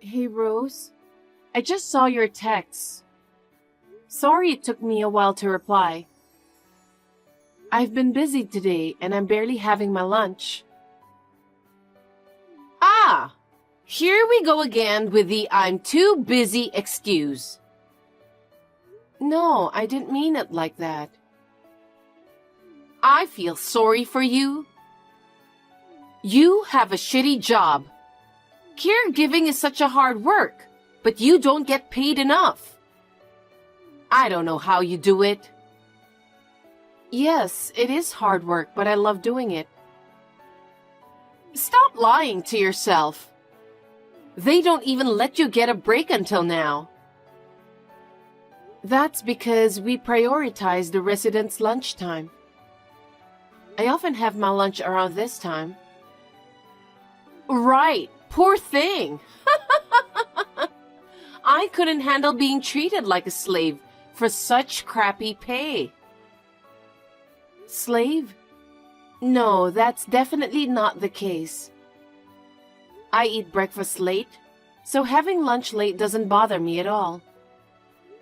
Hey, Rose. I just saw your text. Sorry it took me a while to reply. I've been busy today and I'm barely having my lunch. Ah! Here we go again with the I'm too busy excuse. No, I didn't mean it like that. I feel sorry for you. You have a shitty job. Caregiving is such a hard work, but you don't get paid enough. I don't know how you do it. Yes, it is hard work, but I love doing it. Stop lying to yourself. They don't even let you get a break until now. That's because we prioritize the residents' lunchtime. I often have my lunch around this time. Right, poor thing. I couldn't handle being treated like a slave for such crappy pay. Slave? No, that's definitely not the case. I eat breakfast late, so having lunch late doesn't bother me at all.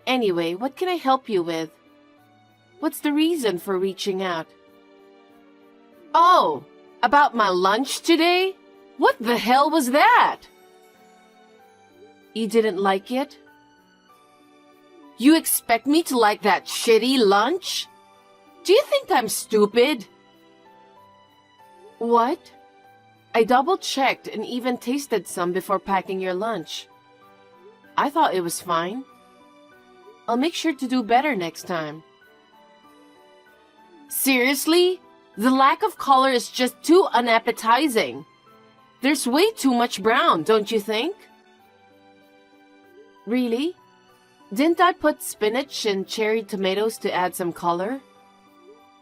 Anyway, what can I help you with? What's the reason for reaching out? Oh, about my lunch today? What the hell was that? You didn't like it? You expect me to like that shitty lunch? Do you think I'm stupid? What? I double-checked and even tasted some before packing your lunch. I thought it was fine. I'll make sure to do better next time. Seriously? The lack of color is just too unappetizing. There's way too much brown, don't you think? Really? Didn't I put spinach and cherry tomatoes to add some color?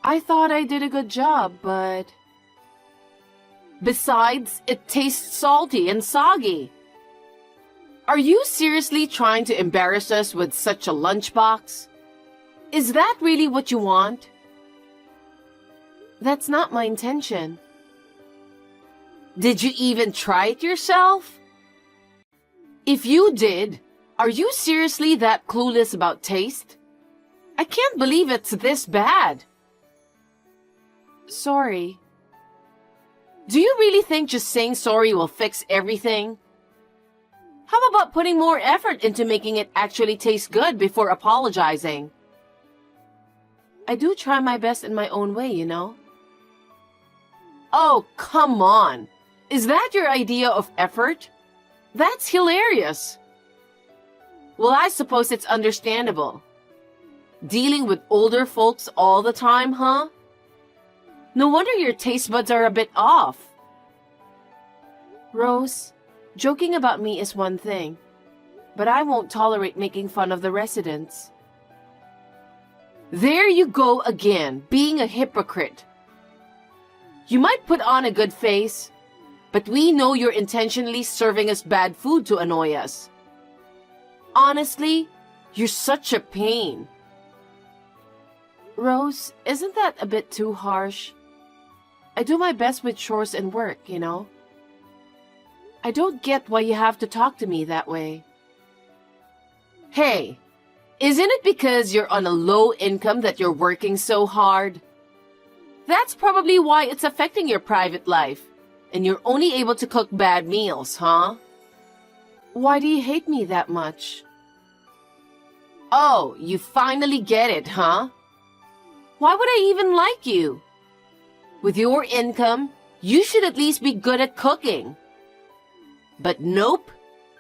I thought I did a good job, but... Besides, it tastes salty and soggy. Are you seriously trying to embarrass us with such a lunchbox? Is that really what you want? That's not my intention. Did you even try it yourself? If you did, are you seriously that clueless about taste? I can't believe it's this bad. Sorry. Do you really think just saying sorry will fix everything? How about putting more effort into making it actually taste good before apologizing? I do try my best in my own way, you know. Oh, come on. Is that your idea of effort? That's hilarious. Well, I suppose it's understandable. Dealing with older folks all the time, huh? No wonder your taste buds are a bit off. Rose, joking about me is one thing, but I won't tolerate making fun of the residents. There you go again, being a hypocrite. You might put on a good face, but we know you're intentionally serving us bad food to annoy us. Honestly, you're such a pain. Rose, isn't that a bit too harsh? I do my best with chores and work, you know. I don't get why you have to talk to me that way. Hey, isn't it because you're on a low income that you're working so hard? That's probably why it's affecting your private life, and you're only able to cook bad meals, huh? Why do you hate me that much? Oh, you finally get it, huh? Why would I even like you? With your income, you should at least be good at cooking. But nope,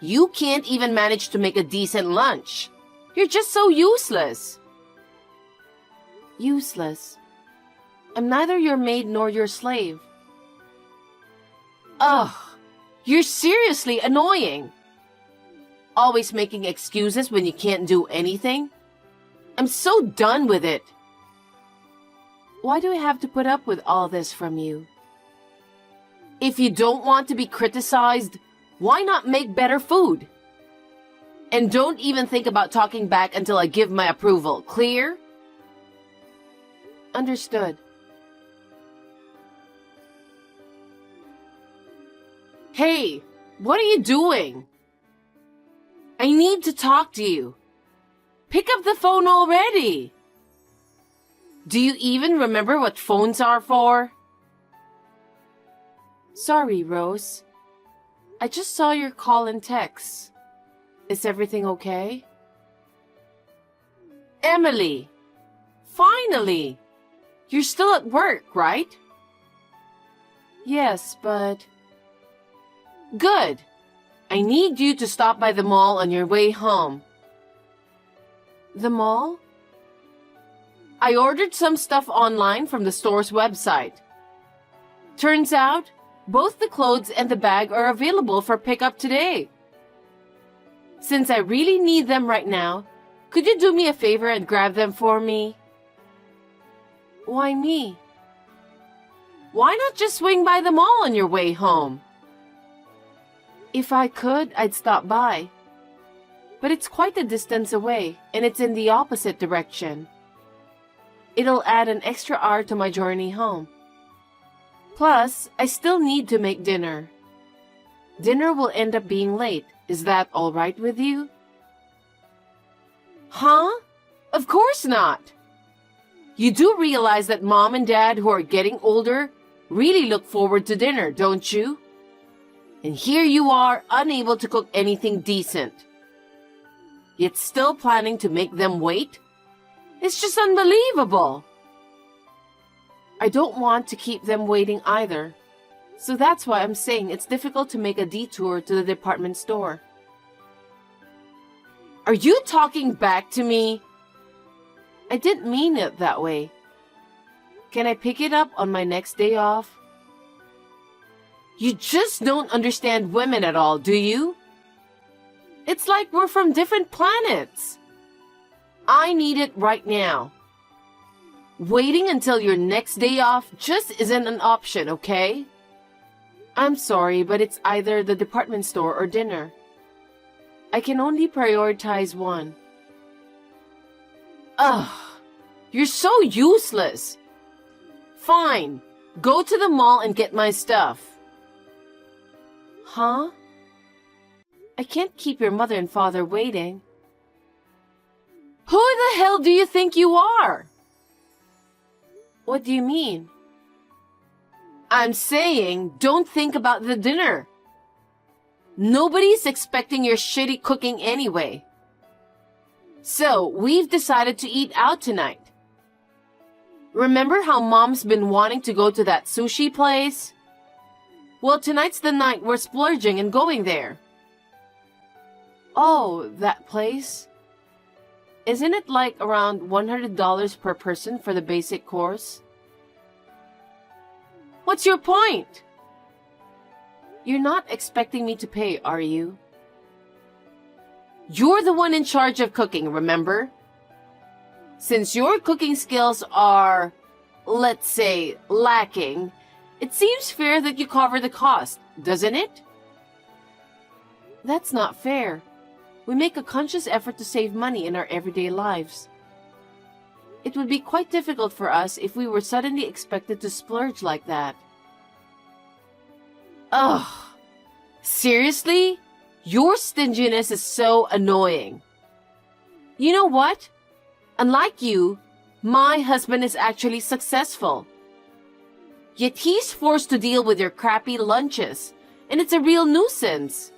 you can't even manage to make a decent lunch. You're just so useless. Useless? I'm neither your maid nor your slave. Ugh, you're seriously annoying. Always making excuses when you can't do anything. I'm so done with it. Why do I have to put up with all this from you? If you don't want to be criticized, why not make better food? And don't even think about talking back until I give my approval. Clear? Understood. Hey, what are you doing? I need to talk to you. Pick up the phone already. Do you even remember what phones are for? Sorry, Rose. I just saw your call and text. Is everything okay? Emily, finally! You're still at work, right? Yes, but... Good. I need you to stop by the mall on your way home. The mall? I ordered some stuff online from the store's website. Turns out, both the clothes and the bag are available for pickup today. Since I really need them right now, could you do me a favor and grab them for me? Why me? Why not just swing by the mall on your way home? If I could, I'd stop by. But it's quite a distance away, and it's in the opposite direction. It'll add an extra hour to my journey home. Plus, I still need to make dinner. Dinner will end up being late. Is that all right with you? Huh? Of course not. You do realize that Mom and Dad, who are getting older, really look forward to dinner, don't you? And here you are, unable to cook anything decent. Yet still planning to make them wait? It's just unbelievable. I don't want to keep them waiting either. So that's why I'm saying it's difficult to make a detour to the department store. Are you talking back to me? I didn't mean it that way. Can I pick it up on my next day off? You just don't understand women at all, do you? It's like we're from different planets. I need it right now. Waiting until your next day off just isn't an option, okay? I'm sorry, but it's either the department store or dinner. I can only prioritize one. Ugh, you're so useless. Fine, go to the mall and get my stuff. Huh? I can't keep your mother and father waiting. Who the hell do you think you are? What do you mean? I'm saying, don't think about the dinner. Nobody's expecting your shitty cooking anyway. So, we've decided to eat out tonight. Remember how Mom's been wanting to go to that sushi place? Well, tonight's the night we're splurging and going there. Oh, that place? Isn't it like around $100 per person for the basic course? What's your point? You're not expecting me to pay, are you? You're the one in charge of cooking, remember? Since your cooking skills are, let's say, lacking, it seems fair that you cover the cost, doesn't it? That's not fair. We make a conscious effort to save money in our everyday lives. It would be quite difficult for us if we were suddenly expected to splurge like that. Ugh. Seriously? Your stinginess is so annoying. You know what? Unlike you, my husband is actually successful. Yet he's forced to deal with your crappy lunches, and it's a real nuisance.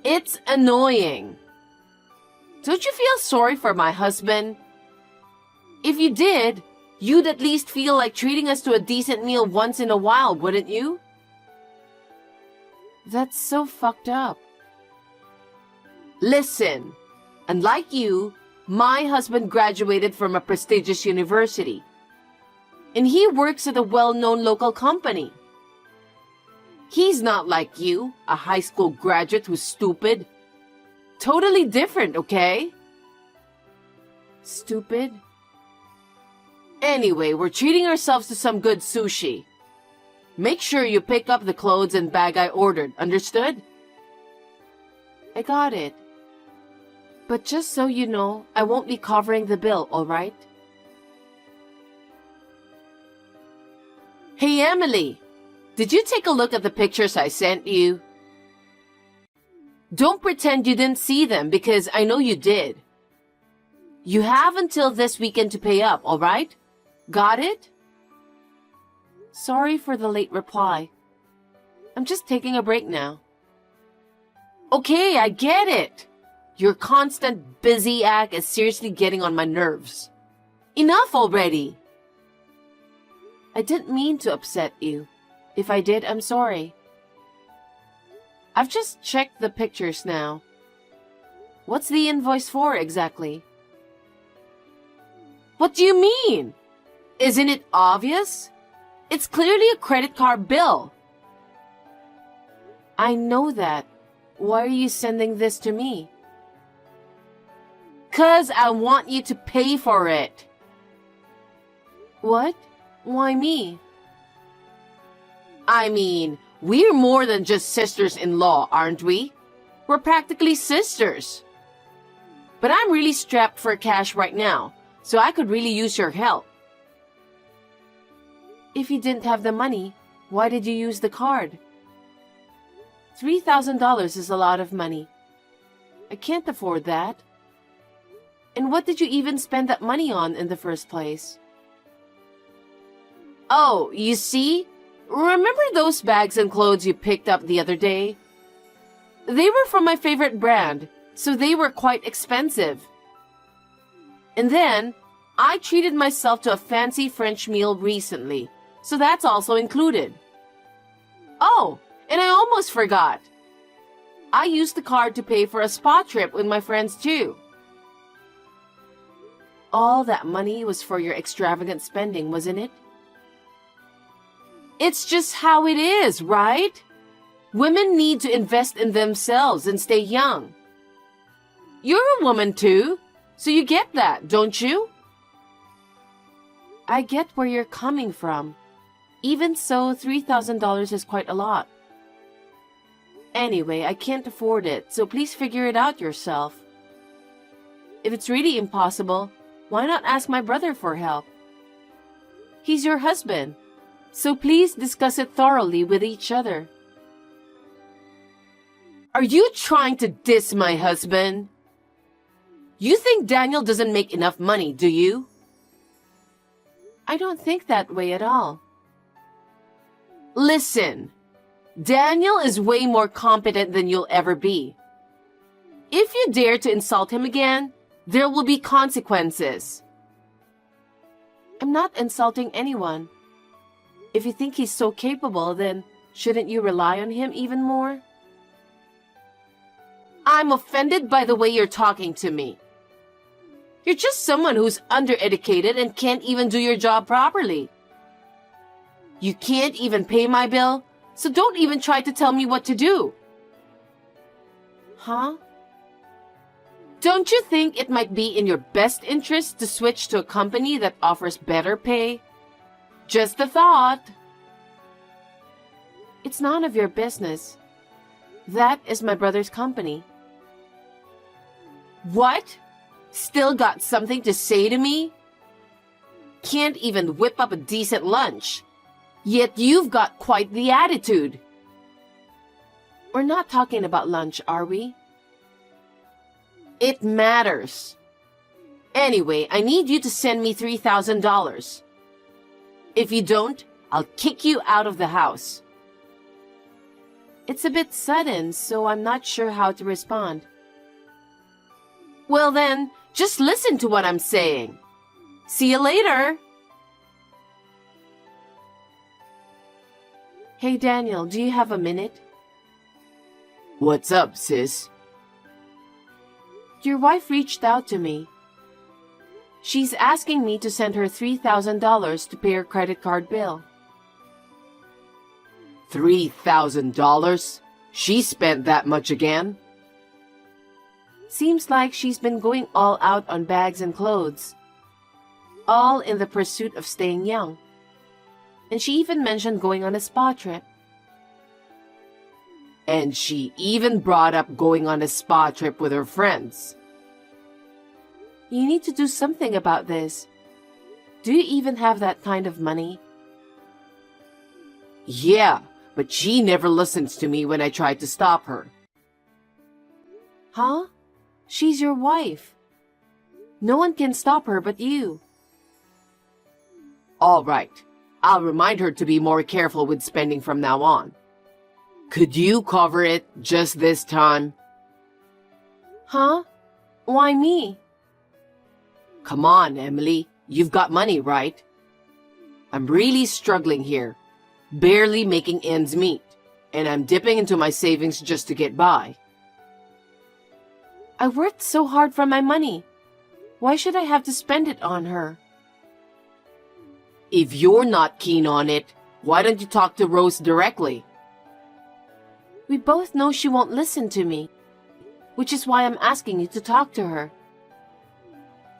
It's annoying. Don't you feel sorry for my husband? If you did, you'd at least feel like treating us to a decent meal once in a while, wouldn't you? That's so fucked up. Listen, unlike you, my husband graduated from a prestigious university. And he works at a well-known local company. He's not like you, a high school graduate who's stupid. Totally different, okay? Stupid? Anyway, we're treating ourselves to some good sushi. Make sure you pick up the clothes and bag I ordered, understood? I got it. But just so you know, I won't be covering the bill, alright? Hey, Emily! Did you take a look at the pictures I sent you? Don't pretend you didn't see them because I know you did. You have until this weekend to pay up, all right? Got it? Sorry for the late reply. I'm just taking a break now. Okay, I get it. Your constant busy act is seriously getting on my nerves. Enough already. I didn't mean to upset you. If I did, I'm sorry. I've just checked the pictures now. What's the invoice for exactly? What do you mean? Isn't it obvious? It's clearly a credit card bill. I know that. Why are you sending this to me? 'Cause I want you to pay for it. What? Why me? I mean, we're more than just sisters-in-law, aren't we? We're practically sisters. But I'm really strapped for cash right now, so I could really use your help. If you didn't have the money, why did you use the card? $3,000 is a lot of money. I can't afford that. And what did you even spend that money on in the first place? Oh, you see? Remember those bags and clothes you picked up the other day? They were from my favorite brand, so they were quite expensive. And then, I treated myself to a fancy French meal recently, so that's also included. Oh, and I almost forgot. I used the card to pay for a spa trip with my friends too. All that money was for your extravagant spending, wasn't it? It's just how it is, right? Women need to invest in themselves and stay young. You're a woman too, so you get that, don't you? I get where you're coming from. Even so, $3,000 is quite a lot. Anyway, I can't afford it, so please figure it out yourself. If it's really impossible, why not ask my brother for help? He's your husband, so please discuss it thoroughly with each other. Are you trying to diss my husband? You think Daniel doesn't make enough money, do you? I don't think that way at all. Listen, Daniel is way more competent than you'll ever be. If you dare to insult him again, there will be consequences. I'm not insulting anyone. If you think he's so capable, then shouldn't you rely on him even more? I'm offended by the way you're talking to me. You're just someone who's undereducated and can't even do your job properly. You can't even pay my bill, so don't even try to tell me what to do. Huh? Don't you think it might be in your best interest to switch to a company that offers better pay? Just a thought. It's none of your business. That is my brother's company. What? Still got something to say to me? Can't even whip up a decent lunch. Yet you've got quite the attitude. We're not talking about lunch, are we? It matters. Anyway, I need you to send me $3,000. If you don't, I'll kick you out of the house. It's a bit sudden, so I'm not sure how to respond. Well then, just listen to what I'm saying. See you later. Hey Daniel, do you have a minute? What's up, sis? Your wife reached out to me. She's asking me to send her $3,000 to pay her credit card bill. $3,000? She spent that much again? Seems like she's been going all out on bags and clothes. All in the pursuit of staying young. And she even mentioned going on a spa trip. And she even brought up going on a spa trip with her friends. You need to do something about this. Do you even have that kind of money? Yeah, but she never listens to me when I try to stop her. Huh? She's your wife. No one can stop her but you. All right. I'll remind her to be more careful with spending from now on. Could you cover it just this time? Huh? Why me? Come on, Emily. You've got money, right? I'm really struggling here, barely making ends meet, and I'm dipping into my savings just to get by. I worked so hard for my money. Why should I have to spend it on her? If you're not keen on it, why don't you talk to Rose directly? We both know she won't listen to me, which is why I'm asking you to talk to her.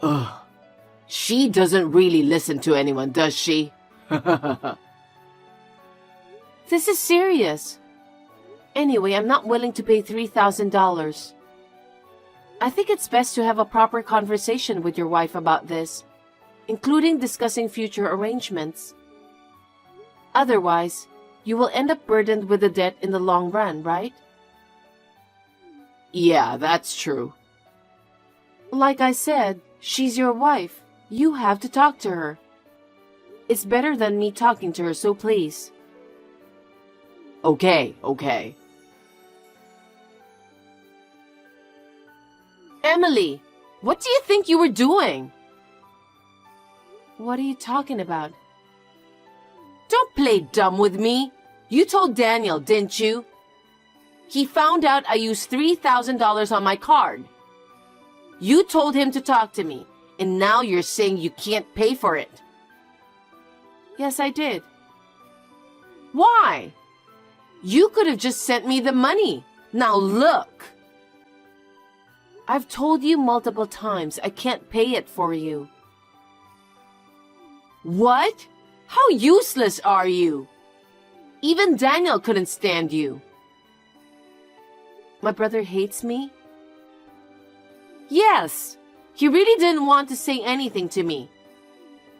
Ugh. She doesn't really listen to anyone, does she? This is serious. Anyway, I'm not willing to pay $3,000. I think it's best to have a proper conversation with your wife about this, including discussing future arrangements. Otherwise, you will end up burdened with the debt in the long run, right? Yeah, that's true. Like I said, she's your wife. You have to talk to her. It's better than me talking to her, so please. Okay. Emily, what do you think you were doing? What are you talking about? Don't play dumb with me. You told Daniel, didn't you? He found out I used $3,000 on my card. You told him to talk to me, and now you're saying you can't pay for it. Yes, I did. Why? You could have just sent me the money. Now look. I've told you multiple times I can't pay it for you. What? How useless are you? Even Daniel couldn't stand you. My brother hates me? Yes. He really didn't want to say anything to me.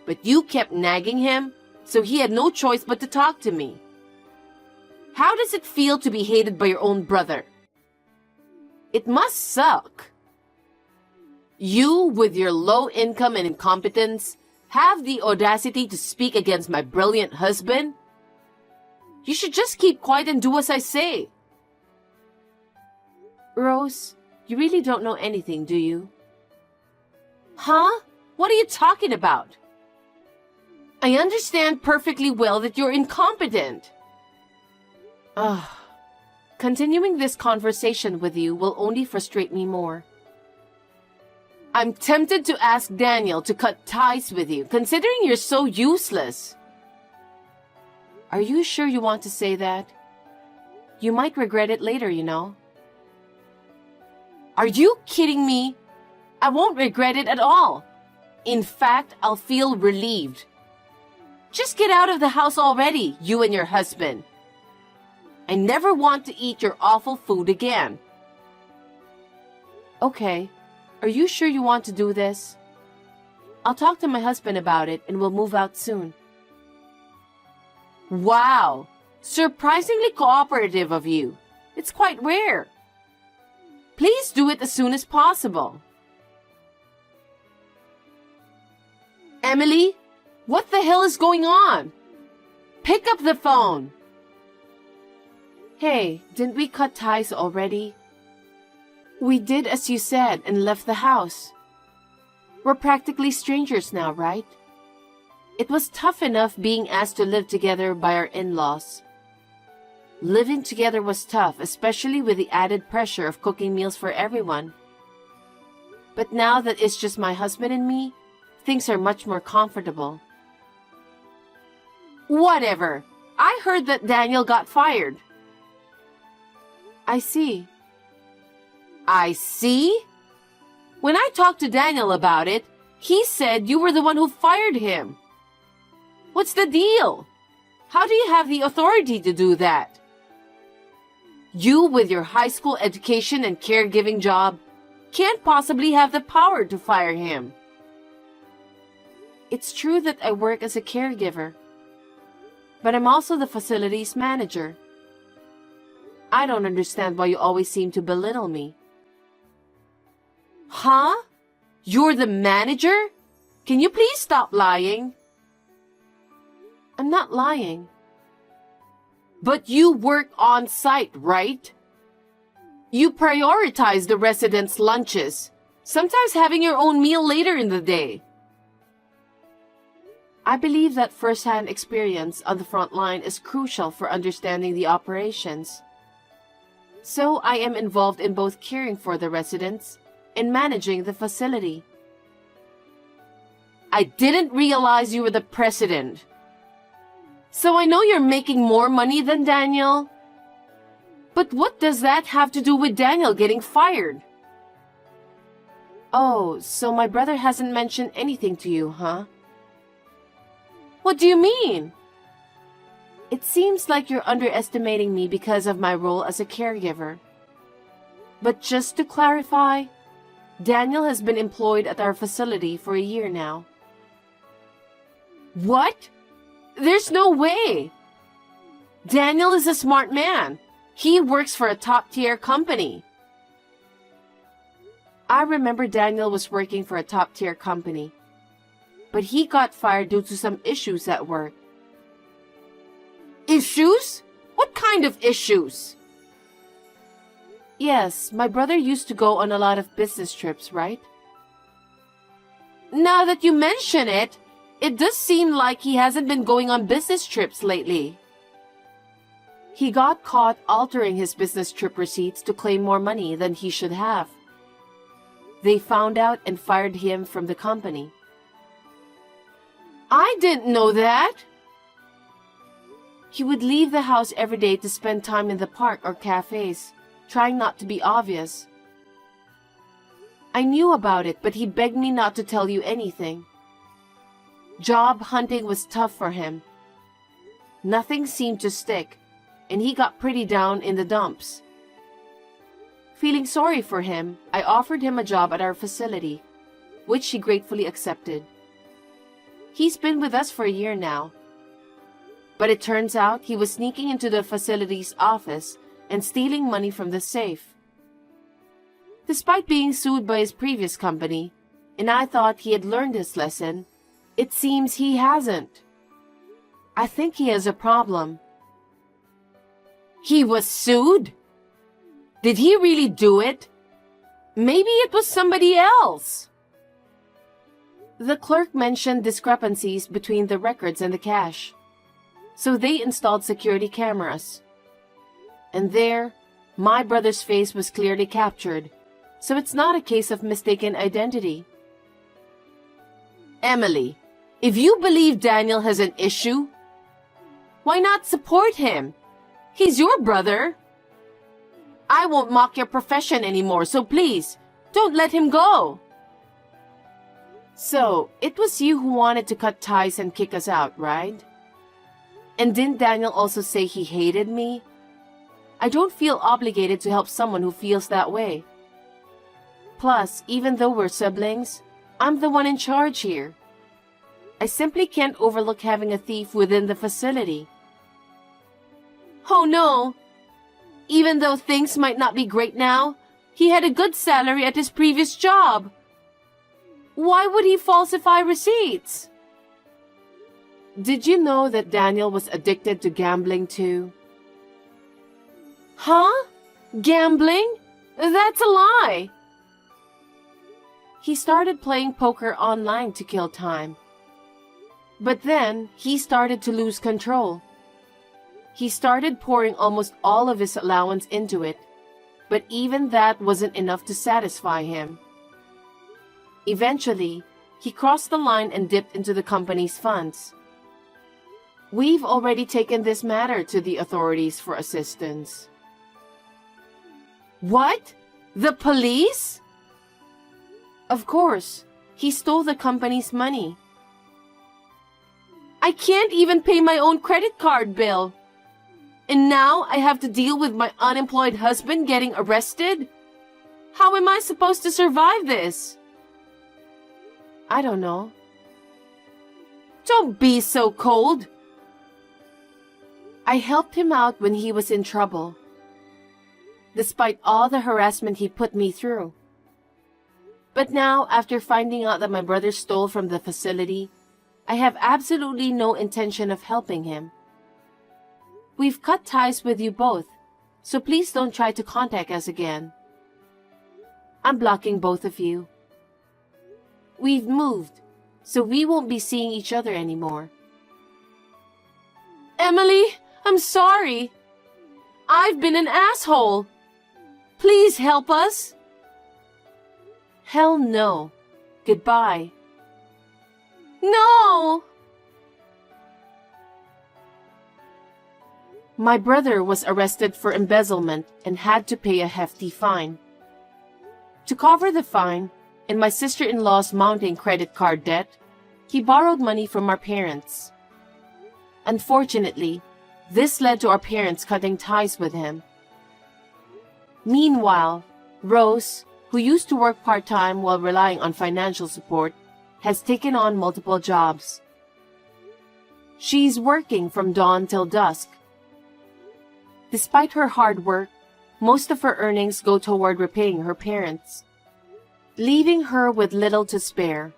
But you kept nagging him, so he had no choice but to talk to me. How does it feel to be hated by your own brother? It must suck. You, with your low income and incompetence, have the audacity to speak against my brilliant husband? You should just keep quiet and do as I say. Rose, you really don't know anything, do you? Huh? What are you talking about? I understand perfectly well that you're incompetent. Continuing this conversation with you will only frustrate me more. I'm tempted to ask Daniel to cut ties with you, considering you're so useless. Are you sure you want to say that? You might regret it later, you know. Are you kidding me? I won't regret it at all. In fact, I'll feel relieved. Just get out of the house already, you and your husband. I never want to eat your awful food again. Okay. Are you sure you want to do this? I'll talk to my husband about it and we'll move out soon. Wow! Surprisingly cooperative of you. It's quite rare. Please do it as soon as possible. Emily, what the hell is going on? Pick up the phone. Hey, didn't we cut ties already? We did as you said and left the house. We're practically strangers now, right? It was tough enough being asked to live together by our in-laws. Living together was tough, especially with the added pressure of cooking meals for everyone. But now that it's just my husband and me, things are much more comfortable. Whatever. I heard that Daniel got fired. I see. I see? When I talked to Daniel about it, he said you were the one who fired him. What's the deal? How do you have the authority to do that? You, with your high school education and caregiving job, can't possibly have the power to fire him. It's true that I work as a caregiver, but I'm also the facilities manager. I don't understand why you always seem to belittle me. Huh? You're the manager? Can you please stop lying? I'm not lying. But you work on site, right? You prioritize the residents' lunches, sometimes having your own meal later in the day. I believe that first-hand experience on the front line is crucial for understanding the operations. So I am involved in both caring for the residents and managing the facility. I didn't realize you were the president. So I know you're making more money than Daniel. But what does that have to do with Daniel getting fired? Oh, so my brother hasn't mentioned anything to you, huh? What do you mean? It seems like you're underestimating me because of my role as a caregiver. But just to clarify, Daniel has been employed at our facility for a year now. What? There's no way! Daniel is a smart man. He works for a top-tier company. I remember Daniel was working for a top-tier company, but he got fired due to some issues at work. Issues? What kind of issues? Yes, my brother used to go on a lot of business trips, right? Now that you mention it, it does seem like he hasn't been going on business trips lately. He got caught altering his business trip receipts to claim more money than he should have. They found out and fired him from the company. I didn't know that. He would leave the house every day to spend time in the park or cafes, trying not to be obvious. I knew about it, but he begged me not to tell you anything. Job hunting was tough for him. Nothing seemed to stick, and he got pretty down in the dumps. Feeling sorry for him, I offered him a job at our facility, which he gratefully accepted. He's been with us for a year now. But it turns out he was sneaking into the facility's office and stealing money from the safe. Despite being sued by his previous company, and I thought he had learned his lesson, it seems he hasn't. I think he has a problem. He was sued? Did he really do it? Maybe it was somebody else. The clerk mentioned discrepancies between the records and the cash, so they installed security cameras. And there, my brother's face was clearly captured, so it's not a case of mistaken identity. Emily, if you believe Daniel has an issue, why not support him? He's your brother. I won't mock your profession anymore, so please, don't let him go. So, it was you who wanted to cut ties and kick us out, right? And didn't Daniel also say he hated me? I don't feel obligated to help someone who feels that way. Plus, even though we're siblings, I'm the one in charge here. I simply can't overlook having a thief within the facility. Oh no! Even though things might not be great now, he had a good salary at his previous job. Why would he falsify receipts? Did you know that Daniel was addicted to gambling too? Huh? Gambling? That's a lie. He started playing poker online to kill time. But then, he started to lose control. He started pouring almost all of his allowance into it, but even that wasn't enough to satisfy him. Eventually, he crossed the line and dipped into the company's funds. We've already taken this matter to the authorities for assistance. What? The police? Of course, he stole the company's money. I can't even pay my own credit card bill. And now I have to deal with my unemployed husband getting arrested? How am I supposed to survive this? I don't know. Don't be so cold. I helped him out when he was in trouble, despite all the harassment he put me through. But now, after finding out that my brother stole from the facility, I have absolutely no intention of helping him. We've cut ties with you both, so please don't try to contact us again. I'm blocking both of you. We've moved, so we won't be seeing each other anymore. Emily, I'm sorry. I've been an asshole. Please help us. Hell no. Goodbye. No! My brother was arrested for embezzlement and had to pay a hefty fine. To cover the fine and my sister-in-law's mounting credit card debt, he borrowed money from our parents. Unfortunately, this led to our parents cutting ties with him. Meanwhile, Rose, who used to work part-time while relying on financial support, has taken on multiple jobs. She's working from dawn till dusk. Despite her hard work, most of her earnings go toward repaying her parents, leaving her with little to spare.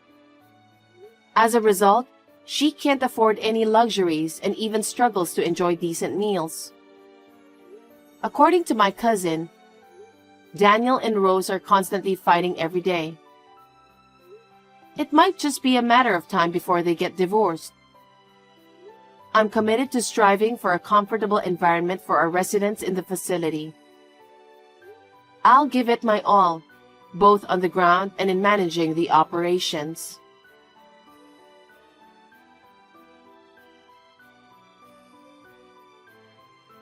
As a result, she can't afford any luxuries and even struggles to enjoy decent meals. According to my cousin, Daniel and Rose are constantly fighting every day. It might just be a matter of time before they get divorced. I'm committed to striving for a comfortable environment for our residents in the facility. I'll give it my all, both on the ground and in managing the operations.